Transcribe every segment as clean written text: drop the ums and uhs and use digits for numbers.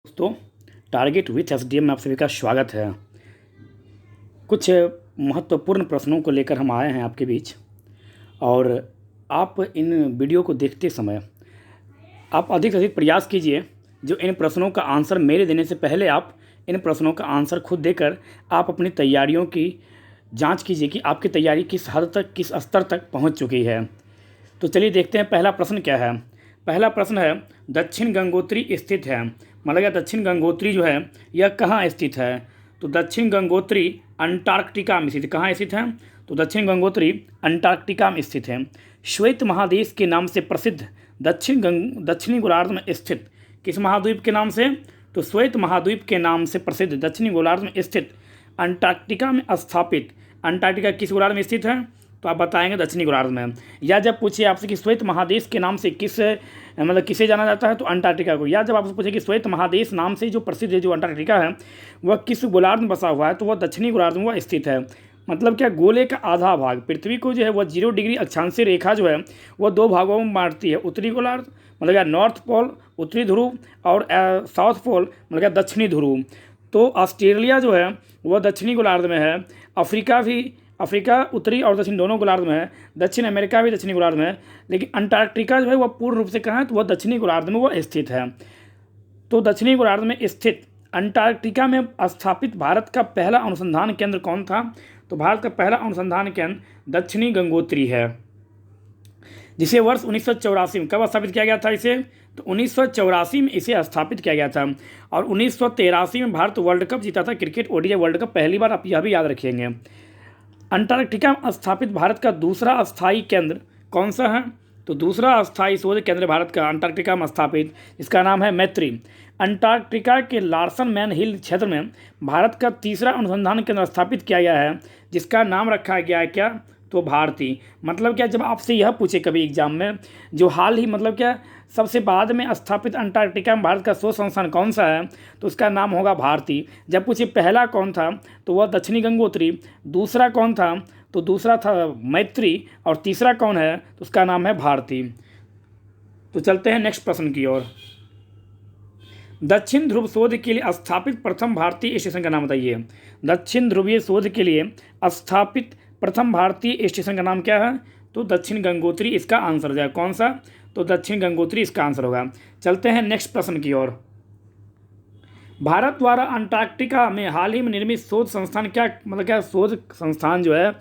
दोस्तों, target with SDM में आप सभी का स्वागत है। कुछ महत्वपूर्ण प्रश्नों को लेकर हम आए हैं आपके बीच। और आप इन वीडियो को देखते समय आप अधिक से अधिक प्रयास कीजिए जो इन प्रश्नों का आंसर मेरे देने से पहले आप इन प्रश्नों का आंसर खुद देकर आप अपनी तैयारियों की जांच कीजिए कि आपकी तैयारी किस हद तक, किस स्तर तक पहुंच चुकी है। तो चलिए देखते हैं पहला प्रश्न क्या है। पहला प्रश्न है, दक्षिण गंगोत्री स्थित है। मतलब यह दक्षिण गंगोत्री जो है यह कहाँ स्थित है? तो दक्षिण गंगोत्री अंटार्कटिका में स्थित। कहाँ स्थित है? तो दक्षिण गंगोत्री अंटार्कटिका में स्थित है। श्वेत महादेश के नाम से प्रसिद्ध दक्षिणी गोलार्ध में स्थित किस महाद्वीप के नाम से? तो श्वेत महाद्वीप के नाम से प्रसिद्ध दक्षिणी गोलार्ध में स्थित अंटार्कटिका में स्थापित। अंटार्कटिका किस गोलार्ध में स्थित है? तो आप बताएंगे दक्षिणी गोलार्ध में। या जब पूछे आपसे कि श्वेत महादेश के नाम से किसे जाना जाता है? तो अंटार्कटिका को। या जब आपसे पूछे कि श्वेत महादेश नाम से जो प्रसिद्ध है जो अंटार्कटिका है वह किस गोलार्ध में बसा हुआ है? तो वह दक्षिणी गोलार्ध में वह स्थित है। मतलब क्या, गोले का आधा भाग पृथ्वी को जो है वह 0 डिग्री अक्षांशीय रेखा जो है वह 2 भागों में बांटती है। उत्तरी गोलार्ध मतलब क्या नॉर्थ पोल उत्तरी ध्रुव, और साउथ पोल मतलब क्या दक्षिणी ध्रुव। तो ऑस्ट्रेलिया जो है वह दक्षिणी गोलार्ध में है। अफ्रीका उत्तरी और दक्षिण दोनों गोलार्ध में है। दक्षिण अमेरिका भी दक्षिणी गोलार्ध में है। लेकिन अंटार्कटिका जो है वह पूर्ण रूप से कहाँ है? तो वह दक्षिणी गोलार्ध में वह स्थित है। तो दक्षिणी गोलार्ध में स्थित अंटार्कटिका में स्थापित भारत का पहला अनुसंधान केंद्र कौन था? तो भारत का पहला अनुसंधान केंद्र दक्षिणी गंगोत्री है, जिसे वर्ष 1984 में कब स्थापित किया गया था इसे? तो 1984 में इसे स्थापित किया गया था। और 1983 में भारत वर्ल्ड कप जीता था, क्रिकेट ओडीआई वर्ल्ड कप पहली बार। आप यह भी याद रखेंगे। अंटार्कटिका में स्थापित भारत का दूसरा अस्थायी केंद्र कौन सा है? तो दूसरा अस्थायी शोध केंद्र भारत का अंटार्कटिका में स्थापित, इसका नाम है मैत्री। अंटार्कटिका के लार्सन मैन हिल क्षेत्र में भारत का तीसरा अनुसंधान केंद्र स्थापित किया गया है, जिसका नाम रखा गया है क्या? तो भारती। मतलब क्या, जब आपसे यह पूछे कभी एग्जाम में जो हाल ही मतलब क्या सबसे बाद में स्थापित अंटार्कटिका में भारत का शोध संस्थान कौन सा है? तो उसका नाम होगा भारती। जब पूछे पहला कौन था तो वह दक्षिणी गंगोत्री, दूसरा कौन था? तो दूसरा था मैत्री, और तीसरा कौन है? तो उसका नाम है भारती। तो चलते हैं नेक्स्ट प्रश्न की ओर। दक्षिण ध्रुव शोध के लिए स्थापित प्रथम भारतीय स्टेशन का नाम बताइए। दक्षिण ध्रुवीय शोध के लिए स्थापित प्रथम भारतीय स्टेशन का नाम क्या है? तो दक्षिण गंगोत्री इसका आंसर हो जाएगा। कौन सा? तो दक्षिण गंगोत्री इसका आंसर होगा। चलते हैं नेक्स्ट प्रश्न की ओर। भारत द्वारा अंटार्कटिका में हाल ही में निर्मित शोध संस्थान क्या, मतलब क्या शोध संस्थान जो है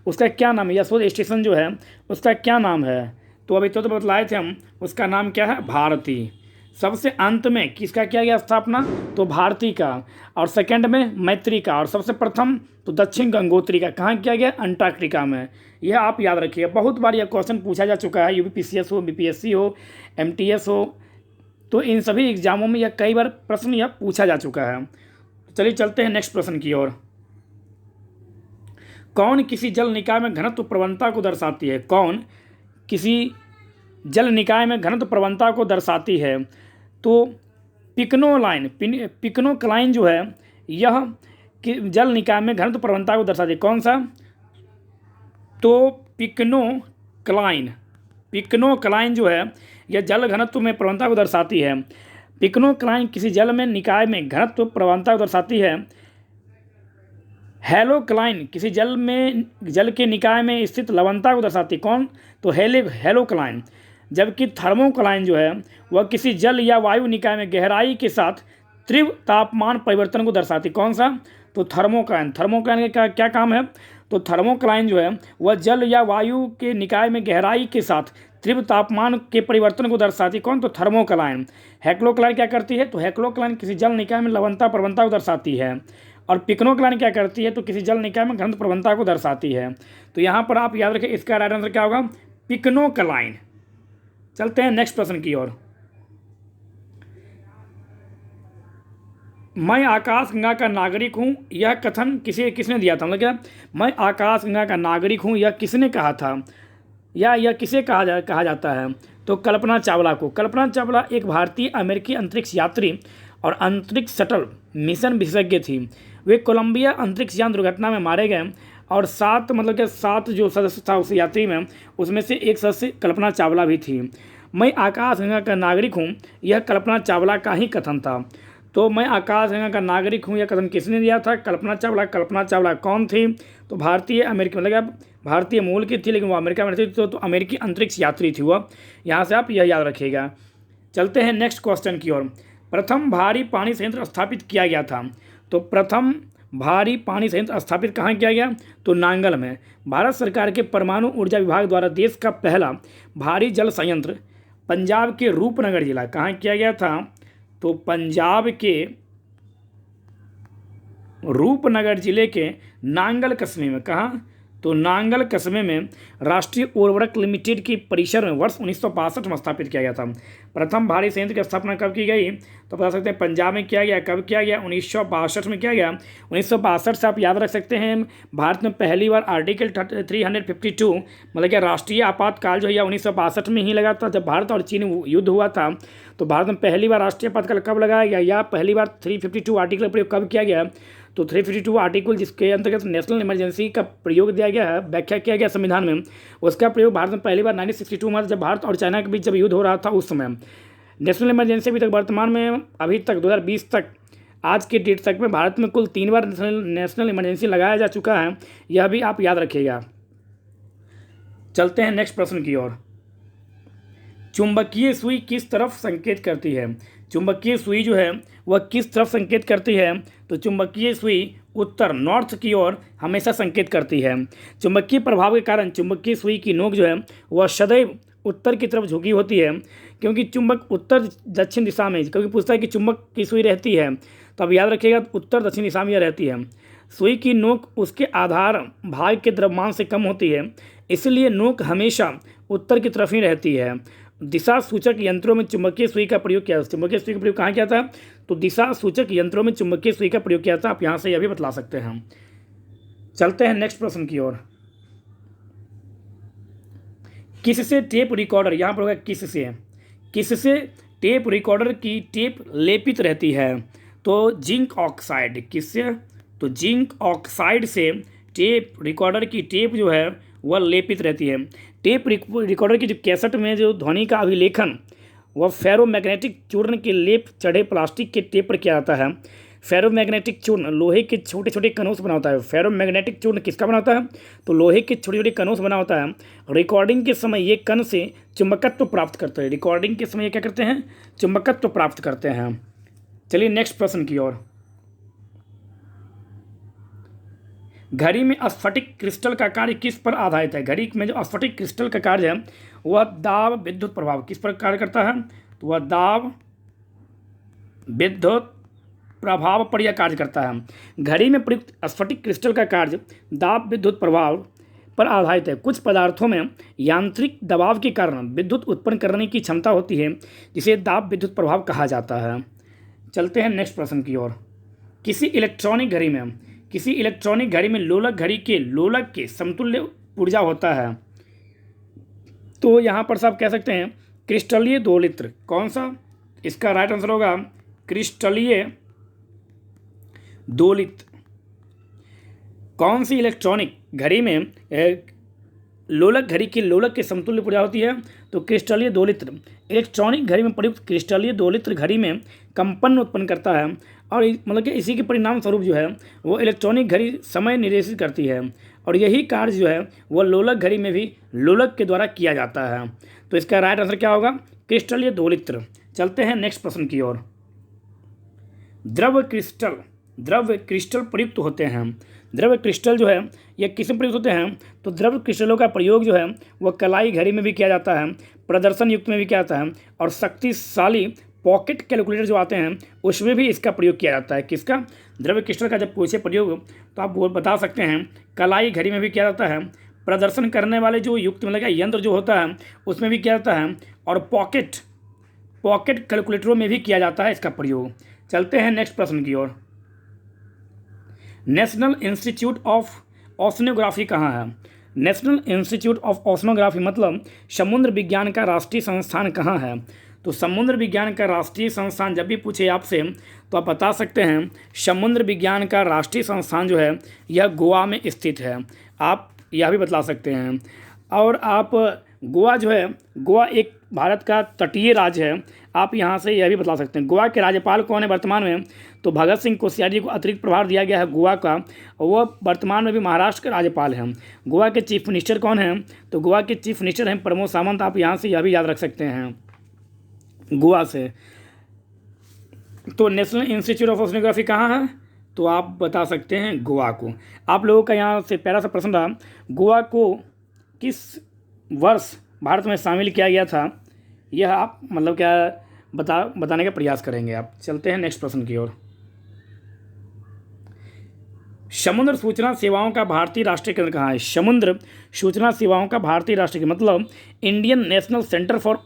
उसका क्या नाम है, या शोध स्टेशन जो है उसका क्या नाम है? तो अभी तो बतलाए थे हम, उसका नाम क्या है? भारती। सबसे अंत में किसका किया गया स्थापना? तो भारती का। और सेकंड में मैत्री का। और सबसे प्रथम तो दक्षिण गंगोत्री का। कहाँ किया गया? अंटार्कटिका में। यह आप याद रखिए, बहुत बार यह क्वेश्चन पूछा जा चुका है। यूपीपीसीएस हो, बीपीएससी हो, एमटीएस हो, तो इन सभी एग्जामों में यह कई बार प्रश्न यह पूछा जा चुका है। चलिए चलते हैं नेक्स्ट प्रश्न की ओर। कौन किसी जल निकाय में घनत्व प्रवणता को दर्शाती है? कौन किसी जल निकाय में घनत्व प्रवणता को दर्शाती है? तो पिक्नोक्लाइन जो है यह जल निकाय में घनत्व प्रवणता को दर्शाती है। कौन सा? तो पिक्नोक्लाइन जो है यह जल घनत्व में प्रवणता को दर्शाती है। पिक्नोक्लाइन किसी जल में निकाय में घनत्व प्रवणता को दर्शाती है। हेलोक्लाइन किसी जल के निकाय में स्थित लवणता को दर्शाती है। कौन? तो हेलोक्लाइन। जबकि थर्मोक्लाइन जो है वह किसी जल या वायु निकाय में गहराई के साथ तीव्र तापमान परिवर्तन को दर्शाती है। कौन सा? तो थर्मोक्लाइन का क्या काम है? तो थर्मोक्लाइन जो है वह जल या वायु के निकाय में गहराई के साथ तीव्र तापमान के परिवर्तन को दर्शाती है। कौन? तो थर्मोक्लाइन। हेक्लोक्लाइन क्या करती है? तो हेक्लोक्लाइन किसी जल निकाय में लवणता प्रवणता को दर्शाती है। और पिक्नोक्लाइन क्या करती है? तो किसी जल निकाय में घनत्व प्रवणता को दर्शाती है। तो यहाँ पर आप याद रखें, इसका राइट आंसर क्या होगा? पिक्नोक्लाइन। चलते हैं नेक्स्ट प्रश्न की ओर। मैं आकाशगंगा का नागरिक हूँ, यह कथन किसने दिया था? मतलब क्या, मैं आकाशगंगा का नागरिक हूँ, यह किसने कहा था, या यह किसे कहा जाता है? तो कल्पना चावला को। कल्पना चावला एक भारतीय अमेरिकी अंतरिक्ष यात्री और अंतरिक्ष शटल मिशन विशेषज्ञ थी। वे कोलंबिया अंतरिक्ष यान दुर्घटना में मारे गए। और 7 जो सदस्य था उस यात्री में, उसमें से एक सदस्य कल्पना चावला भी थी। मैं आकाशगंगा का नागरिक हूँ, यह कल्पना चावला का ही कथन था। तो मैं आकाशगंगा का नागरिक हूँ, यह कथन किसने दिया था? कल्पना चावला। कल्पना चावला कौन थी? तो भारतीय अमेरिकी, मतलब भारतीय मूल की थी लेकिन वो अमेरिका में थी, तो अमेरिकी अंतरिक्ष यात्री थी वह। यहाँ से आप यह याद रखिएगा। चलते हैं नेक्स्ट क्वेश्चन की ओर। प्रथम भारी पानी संयंत्र स्थापित किया गया था। तो प्रथम भारी पानी संयंत्र स्थापित कहाँ किया गया? तो नांगल में। भारत सरकार के परमाणु ऊर्जा विभाग द्वारा देश का पहला भारी जल संयंत्र पंजाब के रूपनगर जिला, कहाँ किया गया था? तो पंजाब के रूपनगर जिले के नांगल कस्बे में। कहाँ? तो नांगल कस्बे में राष्ट्रीय उर्वरक लिमिटेड की परिसर में वर्ष 1962 में स्थापित किया गया था। प्रथम भारी संयंत्र की स्थापना कब की गई? तो बता सकते हैं पंजाब में किया गया। कब किया गया? 1962 में किया गया। 1962 से आप याद रख सकते हैं भारत में पहली बार आर्टिकल 352 मतलब कि राष्ट्रीय आपातकाल जो है 1962 में ही लगा था, जब भारत और चीन युद्ध हुआ था। तो भारत में पहली बार राष्ट्रीय आपातकाल कब लगाया गया, या पहली बार 352 आर्टिकल प्रयोग कब किया गया? तो 352 आर्टिकल जिसके अंतर्गत नेशनल इमरजेंसी का प्रयोग दिया गया है, व्याख्या किया गया संविधान में, उसका प्रयोग भारत में पहली बार 1962 में, जब भारत और चाइना के बीच जब युद्ध हो रहा था उस समय। नेशनल इमरजेंसी अभी तक वर्तमान में अभी तक 2020 तक आज के डेट तक में भारत में कुल 3 बार नेशनल इमरजेंसी लगाया जा चुका है, यह भी आप याद रखिएगा। चलते हैं नेक्स्ट प्रश्न की ओर। चुंबकीय सुई किस तरफ संकेत करती है? चुंबकीय सुई जो है वह किस तरफ संकेत करती है? तो चुंबकीय सुई उत्तर नॉर्थ की ओर हमेशा संकेत करती है। चुंबकीय प्रभाव के कारण चुंबकीय सुई की नोक जो है वह सदैव उत्तर की तरफ झुकी होती है, क्योंकि चुंबक उत्तर दक्षिण दिशा में, क्योंकि पूछता है कि चुंबक की सुई रहती है, तो अब याद रखिएगा उत्तर दक्षिण दिशा में यह रहती है। सुई की नोक उसके आधार भाग के द्रव्यमान से कम होती है, इसलिए नोक हमेशा उत्तर की तरफ ही रहती है। दिशा सूचक यंत्रों में चुंबकीय सुई का प्रयोग किया। चुंबकीय सुई का प्रयोग कहाँ किया था? तो दिशा सूचक यंत्रों में चुंबकीय सुई का प्रयोग किया था। आप यहाँ से यह भी बतला सकते हैं। चलते हैं नेक्स्ट प्रश्न की ओर। किससे टेप रिकॉर्डर, यहाँ पर होगा किससे टेप रिकॉर्डर की टेप लेपित रहती है? तो जिंक ऑक्साइड। किससे? तो जिंक ऑक्साइड से टेप रिकॉर्डर की टेप जो है वह लेपित रहती है। टेप रिकॉर्डर की जो कैसेट में जो ध्वनि का अभिलेखन वह फेरोमैग्नेटिक चूर्ण के लेप चढ़े प्लास्टिक के टेप पर किया जाता है। फेरोमैग्नेटिक चूर्ण लोहे के छोटे छोटे कणों से बना होता है। फेरोमैग्नेटिक चूर्ण किसका बना होता है? तो लोहे के छोटे छोटे कणों से बना होता है। रिकॉर्डिंग के समय ये कण से चुंबकत्व प्राप्त करते हैं। रिकॉर्डिंग के समय क्या करते हैं? चुंबकत्व प्राप्त करते हैं। चलिए नेक्स्ट प्रश्न की ओर। घड़ी में स्फटिक क्रिस्टल का कार्य किस पर आधारित है? घड़ी में जो स्फटिक क्रिस्टल का कार्य है वह दाब विद्युत प्रभाव किस पर कार्य करता है? तो वह दाब विद्युत प्रभाव पर यह कार्य करता है। घड़ी में प्रयुक्त स्फटिक क्रिस्टल का कार्य दाब विद्युत प्रभाव पर आधारित है। कुछ पदार्थों में यांत्रिक दबाव के कारण विद्युत उत्पन्न करने की क्षमता होती है, जिसे दाब विद्युत प्रभाव कहा जाता है। चलते हैं नेक्स्ट प्रश्न की ओर। किसी इलेक्ट्रॉनिक घड़ी में लोलक के समतुल्य ऊर्जा होता है। तो यहाँ पर सब कह सकते हैं क्रिस्टलीय दोलित्र। कौन सा? इसका राइट आंसर होगा क्रिस्टलीय दोलित्र। कौन सी इलेक्ट्रॉनिक घड़ी में लोलक के समतुल्य ऊर्जा होती है? तो क्रिस्टलीय दोलित्र। इलेक्ट्रॉनिक घड़ी में प्रयुक्त क्रिस्टलीय दोलित्र घड़ी में कंपन उत्पन्न करता है, और मतलब कि इसी के परिणाम स्वरूप जो है वो इलेक्ट्रॉनिक घड़ी समय निर्देशित करती है, और यही कार्य जो है वह लोलक घड़ी में भी लोलक के द्वारा किया जाता है। तो इसका राइट आंसर क्या होगा? क्रिस्टलीय दोलित्र। चलते हैं नेक्स्ट प्रश्न की ओर। द्रव क्रिस्टल प्रयुक्त होते हैं। द्रव क्रिस्टल जो है यह किस में प्रयुक्त होते हैं? तो द्रव क्रिस्टलों का प्रयोग जो है वह कलाई घड़ी में भी किया जाता है, प्रदर्शन युक्त में भी किया जाता है, और शक्तिशाली पॉकेट कैलकुलेटर जो आते हैं उसमें भी इसका प्रयोग किया जाता है। किसका? द्रव्य क्रिस्टल का जब पूछे प्रयोग तो आप वो बता सकते हैं कलाई घड़ी में भी किया जाता है, प्रदर्शन करने वाले जो युक्त मतलब यंत्र जो होता है उसमें भी किया जाता है, और पॉकेट कैलकुलेटरों में भी किया जाता है इसका प्रयोग। चलते हैं नेक्स्ट प्रश्न की ओर। नेशनल इंस्टीट्यूट ऑफ ओशनोग्राफी कहाँ है? नेशनल इंस्टीट्यूट ऑफ ओशनोग्राफी मतलब समुद्र विज्ञान का राष्ट्रीय संस्थान कहाँ है? तो समुद्र विज्ञान का राष्ट्रीय संस्थान जब भी पूछे आपसे तो आप बता सकते हैं समुद्र विज्ञान का राष्ट्रीय संस्थान जो है यह गोवा में स्थित है। आप यह भी बतला सकते हैं। और आप गोवा जो है, गोवा एक भारत का तटीय राज्य है। आप यहाँ से यह भी बता सकते हैं गोवा के राज्यपाल कौन है वर्तमान में, तो भगत सिंह कोश्यारी को अतिरिक्त प्रभार दिया गया है गोवा का, और वह वर्तमान में भी महाराष्ट्र के राज्यपाल हैं। गोवा के चीफ मिनिस्टर कौन हैं, तो गोवा के चीफ मिनिस्टर हैं प्रमोद सावंत। आप यहाँ से यह भी याद रख सकते हैं गोवा से। तो नेशनल इंस्टीट्यूट ऑफ ओशनोग्राफी कहाँ है, तो आप बता सकते हैं गोवा को। आप लोगों का यहाँ से प्यारा सा प्रश्न रहा, गोवा को किस वर्ष भारत में शामिल किया गया था, यह आप मतलब क्या बताने का प्रयास करेंगे आप। चलते हैं नेक्स्ट प्रश्न की ओर। समुद्र सूचना सेवाओं का भारतीय राष्ट्रीय केंद्र कहाँ है। समुद्र सूचना सेवाओं का भारतीय राष्ट्रीय मतलब Indian national centre for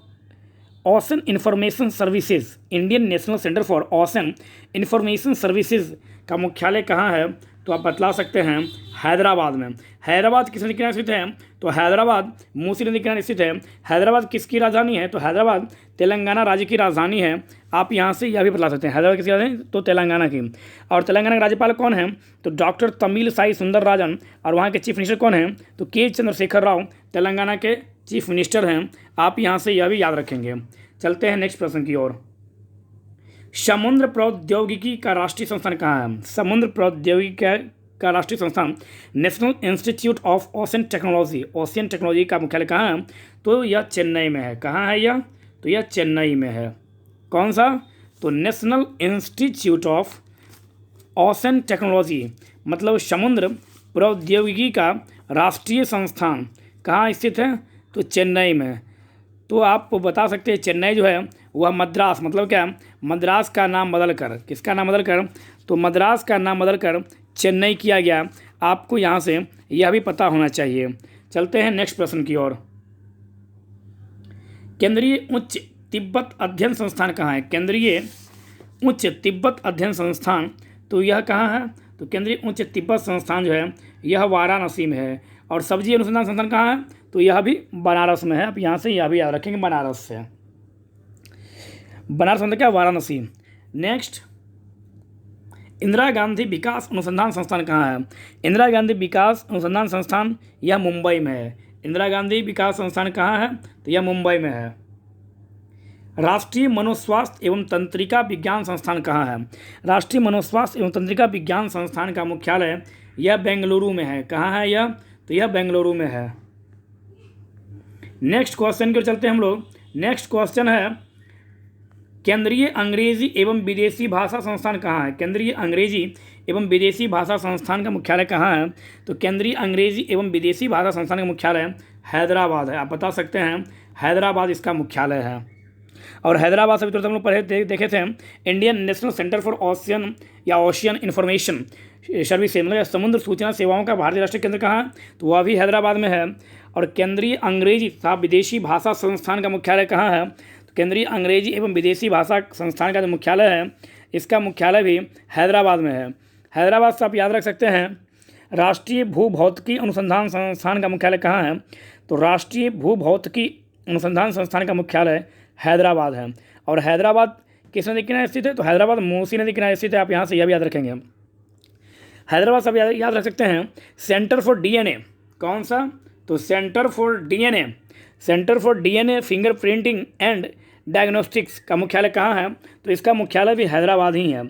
ocean information services. Indian national centre for ocean information services का मुख्यालय कहाँ है, तो आप बतला सकते हैं हैदराबाद में। हैदराबाद किस नदी किनारे स्थित है, तो हैदराबाद मूसी नदी किनारे स्थित है। हैदराबाद किसकी राजधानी है, तो हैदराबाद तेलंगाना राज्य की राजधानी है। आप यहाँ से यह भी बतला सकते हैं हैदराबाद किसकी राजधानी, तो तेलंगाना की। और तेलंगाना के राज्यपाल कौन है, तो डॉक्टर तमिलसाई सुंदरराजन। और वहाँ के चीफ मिनिस्टर कौन है, तो के चंद्रशेखर राव तेलंगाना के चीफ मिनिस्टर हैं। आप यहाँ से यह भी याद रखेंगे। चलते हैं नेक्स्ट प्रश्न की ओर। समुद्र प्रौद्योगिकी का राष्ट्रीय संस्थान कहाँ है। समुद्र प्रौद्योगिकी का राष्ट्रीय संस्थान national institute of ocean technology. Ocean technology का मुख्यालय कहाँ है, तो यह चेन्नई में है। कहाँ है यह, तो यह चेन्नई में है। कौन सा, तो national institute of ocean technology मतलब समुद्र प्रौद्योगिकी का राष्ट्रीय संस्थान कहाँ स्थित है, तो चेन्नई में। तो आप बता सकते हैं चेन्नई जो है वह मद्रास मतलब क्या, मद्रास का नाम बदल कर, किसका नाम बदल कर, तो मद्रास का नाम बदल कर चेन्नई किया गया। आपको यहाँ से यह भी पता होना चाहिए। चलते हैं नेक्स्ट प्रश्न की ओर। केंद्रीय उच्च तिब्बत अध्ययन संस्थान कहाँ है। केंद्रीय उच्च तिब्बत अध्ययन संस्थान, तो यह कहाँ है, तो केंद्रीय उच्च तिब्बत संस्थान जो है यह वाराणसी में है। और सब्जी अनुसंधान संस्थान कहाँ है, तो यह भी बनारस में है। आप यहाँ से यह भी याद रखेंगे बनारस से, बनारस मतलब क्या, वाराणसी। नेक्स्ट, इंदिरा गांधी विकास अनुसंधान संस्थान कहाँ है। इंदिरा गांधी विकास अनुसंधान संस्थान यह मुंबई में है। इंदिरा गांधी विकास संस्थान कहाँ है, तो यह मुंबई में है। राष्ट्रीय मनोस्वास्थ्य एवं तंत्रिका विज्ञान संस्थान कहाँ है। राष्ट्रीय मनोस्वास्थ्य एवं तंत्रिका विज्ञान संस्थान का मुख्यालय यह बेंगलुरु में है। कहाँ है यह, तो यह बेंगलुरु में है। नेक्स्ट क्वेश्चन की ओर चलते हैं हम लोग। नेक्स्ट क्वेश्चन है केंद्रीय अंग्रेजी एवं विदेशी भाषा संस्थान कहाँ है। केंद्रीय अंग्रेजी एवं विदेशी भाषा संस्थान का मुख्यालय कहाँ है, तो केंद्रीय अंग्रेजी एवं विदेशी भाषा संस्थान का मुख्यालय हैदराबाद है। आप बता सकते हैं हैदराबाद इसका मुख्यालय है। और हैदराबाद से भी तुरंत हम लोग पढ़े देखे थे Indian national centre for ocean या ओशियन इंफॉर्मेशन सर्विसेज मतलब समुद्र सूचना सेवाओं का भारतीय राष्ट्रीय केंद्र कहाँ है, तो वह भी हैदराबाद में है। और केंद्रीय अंग्रेजी तथा विदेशी भाषा संस्थान का मुख्यालय कहाँ है, तो केंद्रीय अंग्रेजी एवं विदेशी भाषा संस्थान का जो मुख्यालय है इसका मुख्यालय भी हैदराबाद में है। हैदराबाद से आप याद रख सकते हैं राष्ट्रीय भूभौतिकी अनुसंधान संस्थान का मुख्यालय कहाँ है, तो राष्ट्रीय भूभौतिकी अनुसंधान संस्थान का मुख्यालय हैदराबाद है। और हैदराबाद किस नदी किनारे स्थित है, तो हैदराबाद मूसी नदी किनारे स्थित है। आप यहाँ से यह भी याद रखेंगे। हैदराबाद से आप याद रख सकते हैं सेंटर फॉर डीएनए। कौन सा, तो centre for DNA, centre for DNA fingerprinting and diagnostics का मुख्यालय कहाँ है, तो इसका मुख्यालय भी हैदराबाद ही है।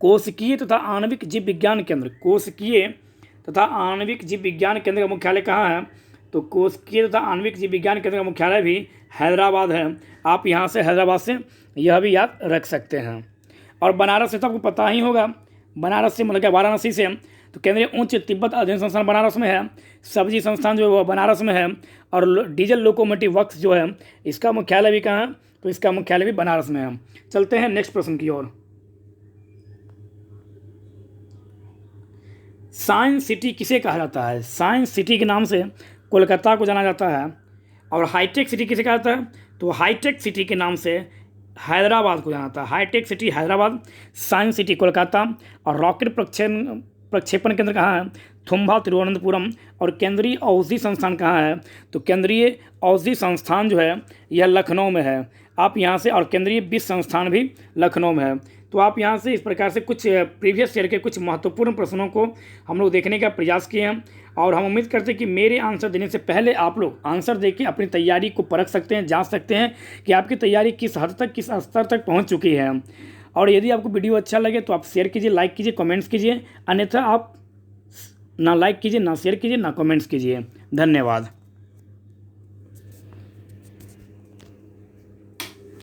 कोशिकीय तथा आणविक जीव विज्ञान केंद्र, कोशिकीय तथा आणविक जीव विज्ञान केंद्र का मुख्यालय कहाँ है, तो कोशिकीय तथा आणविक जीव विज्ञान केंद्र का मुख्यालय भी हैदराबाद है। आप यहाँ से हैदराबाद से यह भी याद रख सकते हैं। और बनारस से तो आपको पता ही होगा, बनारस से मतलब क्या, वाराणसी से, तो केंद्रीय उच्च तिब्बत अध्ययन संस्थान बनारस में है। सब्जी संस्थान जो है वह बनारस में है। और डीजल लोकोमोटिव वर्क्स जो है इसका मुख्यालय भी कहाँ है, तो इसका मुख्यालय भी बनारस में है। चलते हैं नेक्स्ट प्रश्न की ओर। साइंस सिटी किसे कहा जाता है। साइंस सिटी के नाम से कोलकाता को जाना जाता है। और हाईटेक सिटी किसे कहा जाता है, तो हाईटेक सिटी के नाम से हैदराबाद को जाना जाता है। Hi tech city Hyderabad, science city Kolkata. और रॉकेट प्रक्षेपण केंद्र कहाँ है, थुम्बा तिरुवनंतपुरम। और केंद्रीय औषधि संस्थान कहाँ है, तो केंद्रीय औषधि संस्थान जो है यह लखनऊ में है। आप यहाँ से, और केंद्रीय वित्त संस्थान भी लखनऊ में है। तो आप यहाँ से इस प्रकार से कुछ प्रीवियस ईयर के कुछ महत्वपूर्ण प्रश्नों को हम लोग देखने का प्रयास किए हैं, और हम उम्मीद करते हैं कि मेरे आंसर देने से पहले आप लोग आंसर देके अपनी तैयारी को परख सकते हैं, जांच सकते हैं कि आपकी तैयारी किस हद तक, किस स्तर तक पहुँच चुकी है। और यदि आपको वीडियो अच्छा लगे तो आप शेयर कीजिए, लाइक कीजिए, कमेंट्स कीजिए, अन्यथा आप ना लाइक कीजिए, ना शेयर कीजिए, ना कमेंट्स कीजिए। धन्यवाद।